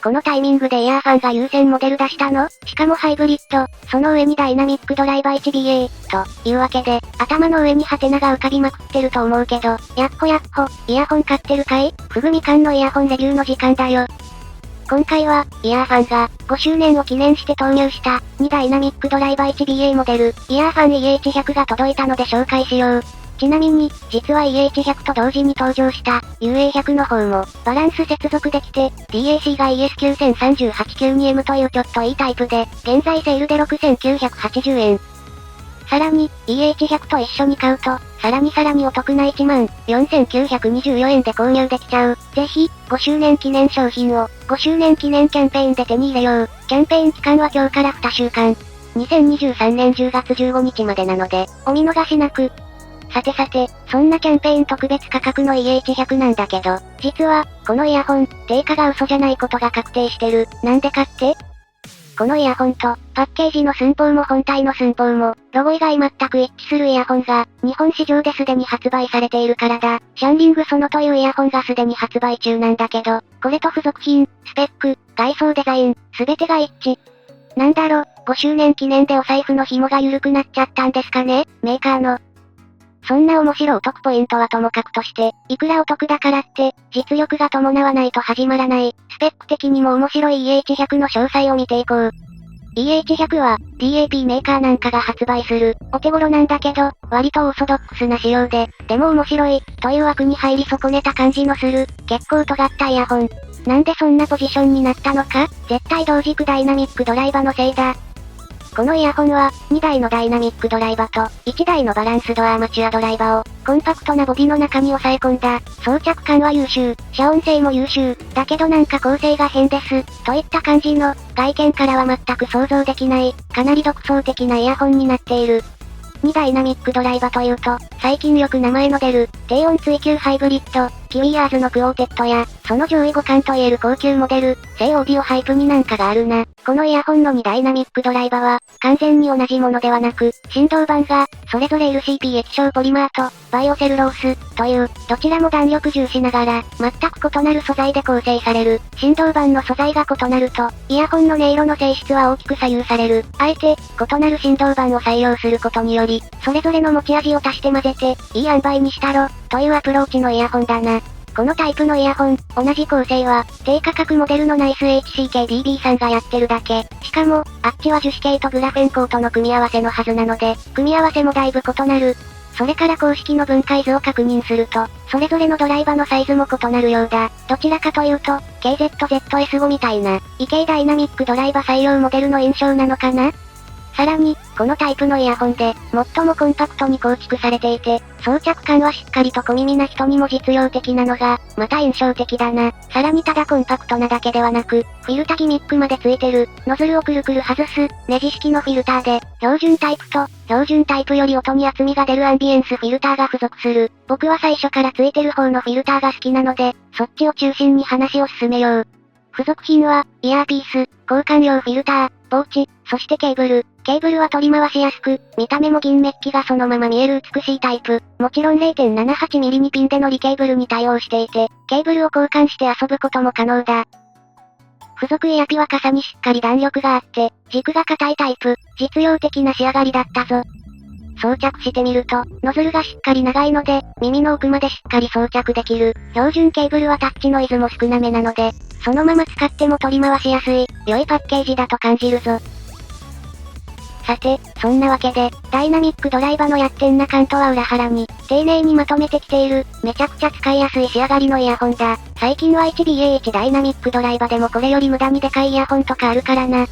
このタイミングでイヤーファンが優先モデル出したの？しかもハイブリッド、その上にダイナミックドライバー 1BA、というわけで、頭の上にハテナが浮かびまくってると思うけど、やっほ、イヤホン買ってるかい？ふぐみかんのイヤホンレビューの時間だよ。今回は、イヤーファンが、5周年を記念して投入した、2ダイナミックドライバー 1BA モデル、イヤーファン EH100 が届いたので紹介しよう。ちなみに、実は EH100 と同時に登場した、UA100 の方も、バランス接続できて、DAC が ES938992M というちょっといいタイプで、現在セールで6980円。さらに、EH100 と一緒に買うと、さらにお得な14,924円で購入できちゃう。ぜひ、5周年記念商品を、5周年記念キャンペーンで手に入れよう。キャンペーン期間は今日から2週間。2023年10月15日までなので、お見逃しなく。さて、そんなキャンペーン特別価格の EH100 なんだけど、実は、このイヤホン、定価が嘘じゃないことが確定してる。なんでかって？このイヤホンと、パッケージの寸法も本体の寸法も、ロゴ以外全く一致するイヤホンが、日本市場ですでに発売されているからだ。シャンリングソノというイヤホンがすでに発売中なんだけど、これと付属品、スペック、外装デザイン、すべてが一致。なんだろ、5周年記念でお財布の紐が緩くなっちゃったんですかね、メーカーの。そんな面白お得ポイントはともかくとして、いくらお得だからって、実力が伴わないと始まらない、スペック的にも面白い EH100 の詳細を見ていこう。EH100 は、DAP メーカーなんかが発売する、お手頃なんだけど、割とオーソドックスな仕様で、でも面白い、という枠に入り損ねた感じのする、結構尖ったイヤホン。なんでそんなポジションになったのか？絶対同軸ダイナミックドライバーのせいだ。このイヤホンは、2台のダイナミックドライバーと、1台のバランスドアーマチュアドライバーを、コンパクトなボディの中に抑え込んだ、装着感は優秀、遮音性も優秀、だけどなんか構成が変です、といった感じの、外見からは全く想像できない、かなり独創的なイヤホンになっている。2ダイナミックドライバーというと、最近よく名前の出る、低音追求ハイブリッド、キウィアーズのクォーテッドや、その上位互換といえる高級モデル、聖オーディオハイプになんかがあるな。このイヤホンの2ダイナミックドライバーは、完全に同じものではなく、振動板が、それぞれ LCP 液晶ポリマーと、バイオセルロース、という、どちらも弾力重視ながら、全く異なる素材で構成される。振動板の素材が異なると、イヤホンの音色の性質は大きく左右される。あえて、異なる振動板を採用することにより、それぞれの持ち味を足して混ぜて、いい塩梅にしたろ、というアプローチのイヤホンだな。このタイプのイヤホン、同じ構成は、低価格モデルのナイス HCKBB さんがやってるだけ。しかも、あっちは樹脂系とグラフェンコートの組み合わせのはずなので、組み合わせもだいぶ異なる。それから公式の分解図を確認すると、それぞれのドライバーのサイズも異なるようだ。どちらかというと、KZZS5 みたいな、異形ダイナミックドライバー採用モデルの印象なのかな？さらに、このタイプのイヤホンで、最もコンパクトに構築されていて、装着感はしっかりと小耳な人にも実用的なのが、また印象的だな。さらにただコンパクトなだけではなく、フィルタギミックまでついてる、ノズルをくるくる外す、ネジ式のフィルターで、標準タイプと、標準タイプより音に厚みが出るアンビエンスフィルターが付属する。僕は最初からついてる方のフィルターが好きなので、そっちを中心に話を進めよう。付属品は、イヤーピース、交換用フィルター、ポーチ、そしてケーブル。ケーブルは取り回しやすく、見た目も銀メッキがそのまま見える美しいタイプ。もちろん 0.78mm にピンでのリケーブルに対応していて、ケーブルを交換して遊ぶことも可能だ。付属イヤピは傘にしっかり弾力があって、軸が硬いタイプ、実用的な仕上がりだったぞ。装着してみると、ノズルがしっかり長いので、耳の奥までしっかり装着できる。標準ケーブルはタッチノイズも少なめなので、そのまま使っても取り回しやすい、良いパッケージだと感じるぞ。さて、そんなわけで、ダイナミックドライバーのやってんな感とは裏腹に、丁寧にまとめてきている、めちゃくちゃ使いやすい仕上がりのイヤホンだ。最近は 1BA1 ダイナミックドライバーでもこれより無駄にでかいイヤホンとかあるからな。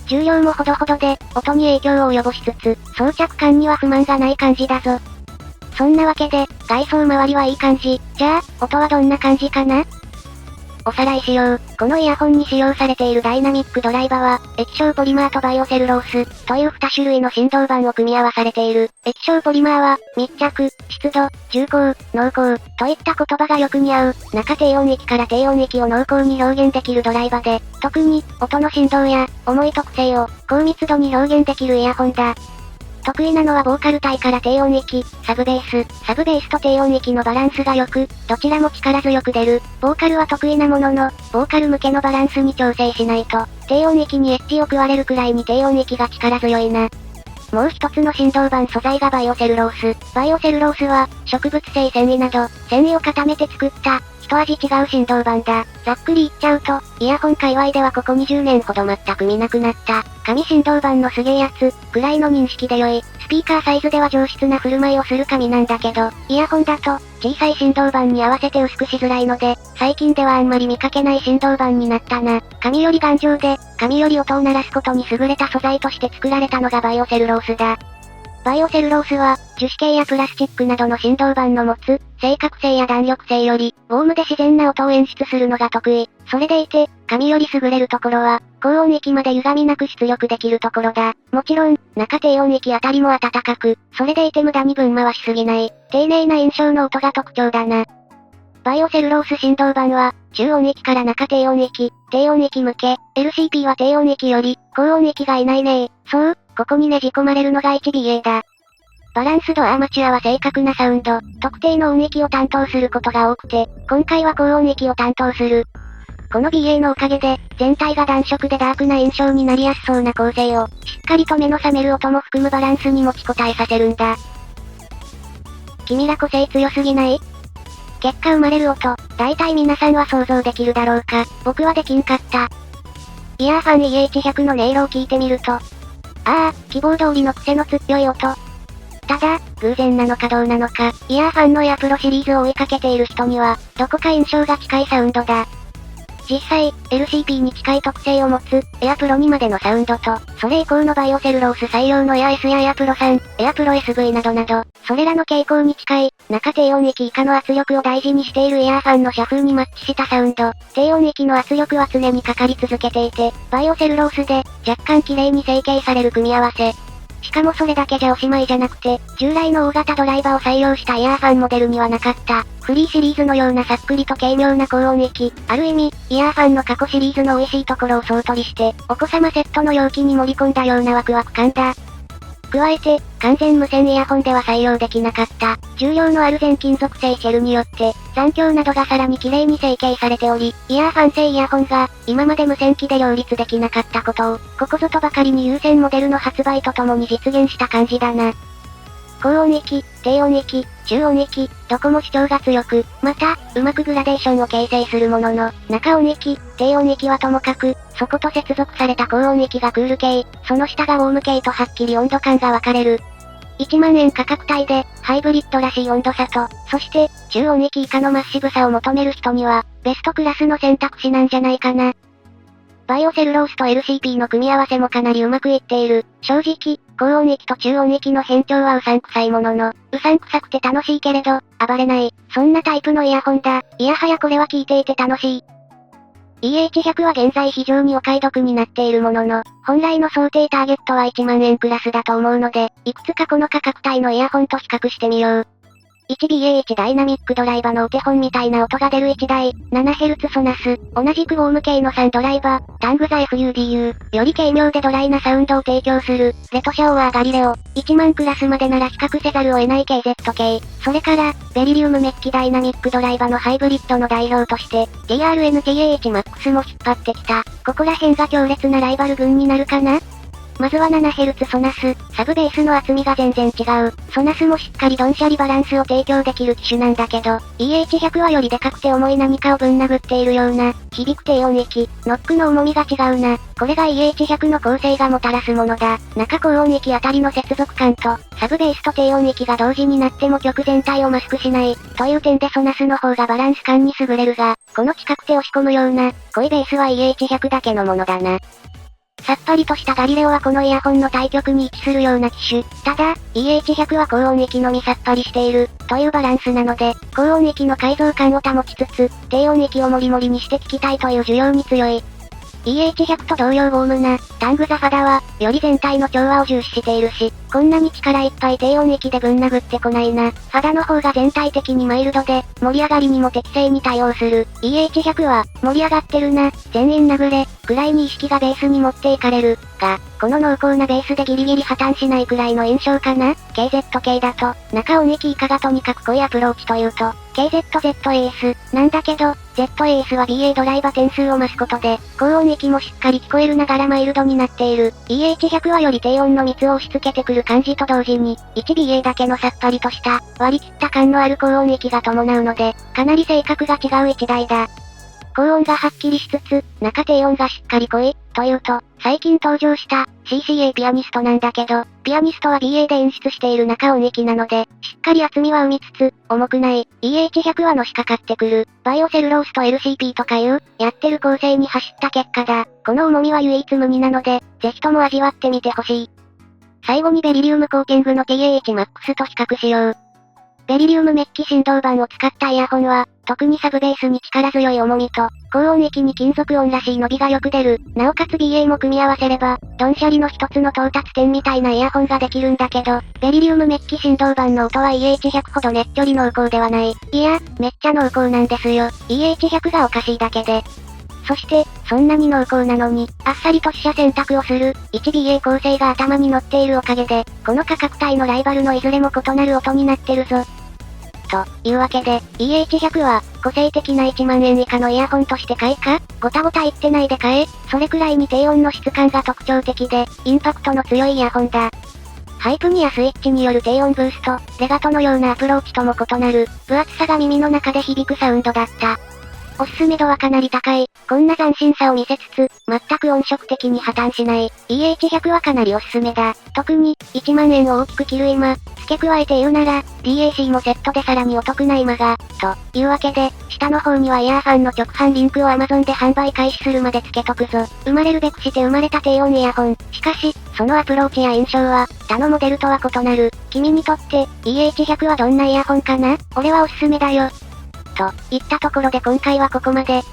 重量もほどほどで、音に影響を及ぼしつつ、装着感には不満がない感じだぞ。そんなわけで、外装周りはいい感じ。じゃあ、音はどんな感じかな？おさらいしよう。このイヤホンに使用されているダイナミックドライバーは、液晶ポリマーとバイオセルロース、という2種類の振動板を組み合わされている。液晶ポリマーは、密着、湿度、重厚、濃厚、といった言葉がよく似合う、中低音域から低音域を濃厚に表現できるドライバーで、特に、音の振動や、重い特性を、高密度に表現できるイヤホンだ。得意なのはボーカル帯から低音域、サブベースと低音域のバランスが良く、どちらも力強く出る。ボーカルは得意なものの、ボーカル向けのバランスに調整しないと、低音域にエッジを食われるくらいに低音域が力強いな。もう一つの振動板素材がバイオセルロース。バイオセルロースは、植物性繊維など、繊維を固めて作った、一味違う振動板だ。ざっくり言っちゃうと、イヤホン界隈ではここ20年ほど全く見なくなった。紙振動板のすげえやつ、くらいの認識で良い。スピーカーサイズでは上質な振る舞いをする紙なんだけど、イヤホンだと、小さい振動板に合わせて薄くしづらいので、最近ではあんまり見かけない振動板になったな。紙より頑丈で、紙より音を鳴らすことに優れた素材として作られたのがバイオセルロースだ。バイオセルロースは、樹脂系やプラスチックなどの振動板の持つ、正確性や弾力性より、ウォームで自然な音を演出するのが得意。それでいて、紙より優れるところは、高音域まで歪みなく出力できるところだ。もちろん、中低音域あたりも温かく、それでいて無駄に分回しすぎない、丁寧な印象の音が特徴だな。バイオセルロース振動板は、中音域から中低音域、低音域向け、LCP は低音域より、高音域がいないね。そう、ここにねじ込まれるのが 1BA だ。バランスドアマチュアは正確なサウンド、特定の音域を担当することが多くて、今回は高音域を担当する。この BA のおかげで、全体が暖色でダークな印象になりやすそうな構成を、しっかりと目の覚める音も含むバランスに持ちこたえさせるんだ。君ら個性強すぎない？結果生まれる音、大体皆さんは想像できるだろうか。僕はできんかった。イヤーファン EH100 の音色を聞いてみると、希望通りの癖の強い音。ただ、偶然なのかどうなのか、イヤーファンのエアプロシリーズを追いかけている人には、どこか印象が近いサウンドだ。実際、LCP に近い特性を持つ、エアプロ2までのサウンドと、それ以降のバイオセルロース採用のエア S やエアプロ3、エアプロ SV などなど、それらの傾向に近い、中低音域以下の圧力を大事にしているイヤーファンの社風にマッチしたサウンド、低音域の圧力は常にかかり続けていて、バイオセルロースで、若干綺麗に成形される組み合わせ。しかもそれだけじゃおしまいじゃなくて、従来の大型ドライバーを採用したイヤーファンモデルにはなかった、フリーシリーズのようなさっくりと軽妙な高音域、ある意味、イヤーファンの過去シリーズの美味しいところを総取りして、お子様セットの容器に盛り込んだようなワクワク感だ。加えて、完全無線イヤホンでは採用できなかった、重量のある全金属製シェルによって、残響などがさらに綺麗に成形されており、イヤーファン製イヤホンが、今まで無線機で両立できなかったことを、ここぞとばかりに優先モデルの発売とともに実現した感じだな。高音域、低音域、中音域、どこも主張が強く、また、うまくグラデーションを形成するものの、中音域、低音域はともかく、そこと接続された高音域がクール系、その下がウォーム系とはっきり温度感が分かれる。1万円価格帯で、ハイブリッドらしい温度差と、そして、中音域以下のマッシブさを求める人には、ベストクラスの選択肢なんじゃないかな。バイオセルロースと LCP の組み合わせもかなりうまくいっている。正直、高音域と中音域の変調はうさんくさいものの、うさんくさくて楽しいけれど、暴れない。そんなタイプのイヤホンだ。いやはやこれは聞いていて楽しい。EH100 は現在非常にお買い得になっているものの、本来の想定ターゲットは1万円クラスだと思うので、いくつかこの価格帯のイヤホンと比較してみよう。1BA1 ダイナミックドライバのお手本みたいな音が出る1台、7Hz ソナス、同じくウォーム系の3ドライバー、タングザ FUDU、より軽妙でドライなサウンドを提供する、レトシャオアーガリレオ、1万クラスまでなら比較せざるを得ない KZ 系、それから、ベリリウムメッキダイナミックドライバのハイブリッドの代表として、TRN-TAH-MAX も引っ張ってきた、ここら辺が強烈なライバル群になるかな？まずは 7Hz ソナス、サブベースの厚みが全然違う。ソナスもしっかりドンシャリバランスを提供できる機種なんだけど、EH100 はよりでかくて重い何かをぶん殴っているような、響く低音域、ノックの重みが違うな。これが EH100 の構成がもたらすものだ。中高音域あたりの接続感と、サブベースと低音域が同時になっても曲全体をマスクしない、という点でソナスの方がバランス感に優れるが、この近くて押し込むような、濃いベースは EH100 だけのものだな。さっぱりとしたガリレオはこのイヤホンの対極に位置するような機種。ただ、EH100 は高音域のみさっぱりしている、というバランスなので、高音域の改造感を保ちつつ、低音域をモリモリにして聞きたいという需要に強い。EH100 と同様ウォームな、タングザファダは、より全体の調和を重視しているし、こんなに力いっぱい低音域でぶん殴ってこないな。ファダの方が全体的にマイルドで、盛り上がりにも適正に対応する。EH100 は、盛り上がってるな、全員殴れ、くらいに意識がベースに持っていかれる、が、この濃厚なベースでギリギリ破綻しないくらいの印象かな。KZ 系だと、中音域以下がとにかく濃いアプローチというと、KZZ エース、なんだけど、Z エースは BA ドライバー点数を増すことで、高音域もしっかり聞こえるながらマイルドになっている。EH100 はより低音の蜜を押し付けてくる感じと同時に、1BA だけのさっぱりとした、割り切った感のある高音域が伴うので、かなり性格が違う一台だ。高音がはっきりしつつ、中低音がしっかり濃い、というと、最近登場した、CCA ピアニストなんだけど、ピアニストは BA で演出している中音域なので、しっかり厚みは生みつつ、重くない。EH100 はのしかかってくる。バイオセルロースと LCP とかいう、やってる構成に走った結果だ。この重みは唯一無二なので、ぜひとも味わってみてほしい。最後にベリリウムコーティングの TAH-MAX と比較しよう。ベリリウムメッキ振動板を使ったイヤホンは、特にサブベースに力強い重みと、高音域に金属音らしい伸びがよく出る。なおかつ BA も組み合わせれば、ドンシャリの一つの到達点みたいなイヤホンができるんだけど、ベリリウムメッキ振動板の音は EH100 ほどねっちょり濃厚ではない。いや、めっちゃ濃厚なんですよ。EH100 がおかしいだけで。そして、そんなに濃厚なのに、あっさりと取捨選択をする、1BA 構成が頭に乗っているおかげで、この価格帯のライバルのいずれも異なる音になってるぞ。というわけで、EH100 は、個性的な1万円以下のイヤホンとして買いか、ごたごた言ってないで買え、それくらいに低音の質感が特徴的で、インパクトの強いイヤホンだ。ハイプニやスイッチによる低音ブースト、レガトのようなアプローチとも異なる、分厚さが耳の中で響くサウンドだった。おすすめ度はかなり高い。こんな斬新さを見せつつ、全く音色的に破綻しない。EH100 はかなりおすすめだ。特に、1万円を大きく切る今、付け加えて言うなら、DAC もセットでさらにお得な今が、というわけで、下の方にはイヤーファンの直販リンクを Amazon で販売開始するまで付けとくぞ。生まれるべくして生まれた低音イヤホン。しかし、そのアプローチや印象は、他のモデルとは異なる。君にとって、EH100 はどんなイヤホンかな？俺はおすすめだよ。といったところで今回はここまで。